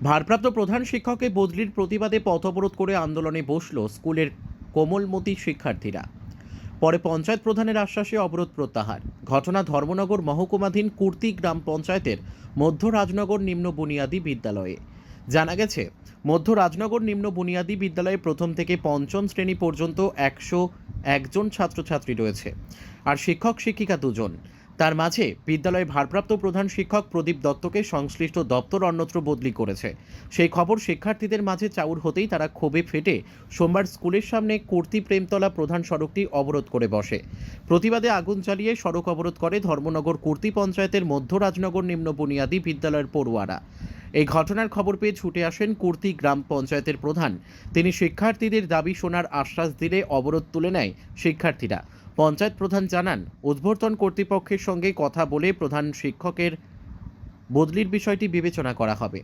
ভারপ্রাপ্ত প্রধান শিক্ষককে বদলির প্রতিবাদে পথ অবরোধ করে আন্দোলনে বসল স্কুলের কোমলমতি শিক্ষার্থীরা। পরে পঞ্চায়েত প্রধানের আশ্বাসে অবরোধ প্রত্যাহার। ঘটনা ধর্মনগর মহকুমাধীন কুর্তি গ্রাম পঞ্চায়েতের মধ্য রাজনগর নিম্ন বুনিয়াদী বিদ্যালয়ে। জানা গেছে, মধ্য রাজনগর নিম্ন বুনিয়াদী বিদ্যালয়ে প্রথম থেকে পঞ্চম শ্রেণী পর্যন্ত 101জন ছাত্রছাত্রী রয়েছে, আর শিক্ষক শিক্ষিকা 2জন। তার মাঝে বিদ্যালয়ে ভারপ্রাপ্ত প্রধান শিক্ষক প্রদীপ দত্তকে সংশ্লিষ্ট দপ্তর অন্যত্র বদলি করেছে। সেই খবর শিক্ষার্থীদের মাঝে চাউর হতেই তারা ক্ষোভে ফেটে সোমবার স্কুলের সামনে কুর্তি প্রেমতলা প্রধান সড়কটি অবরোধ করে বসে। প্রতিবাদে আগুন জ্বালিয়ে সড়ক অবরোধ করে ধর্মনগর কুর্তি পঞ্চায়েতের মধ্য রাজনগর নিম্ন বুনিয়াদী বিদ্যালয়ের পড়ুয়ারা। এই ঘটনার খবর পেয়ে ছুটে আসেন কুর্তি গ্রাম পঞ্চায়েতের প্রধান। তিনি শিক্ষার্থীদের দাবি শোনার আশ্বাস দিলে অবরোধ তুলে নেয় শিক্ষার্থীরা। পঞ্চায়েত প্রধান জানান, উদ্বোধন কর্তৃপক্ষের সঙ্গে কথা বলে প্রধান শিক্ষকের বদলির বিষয়টি বিবেচনা করা হবে।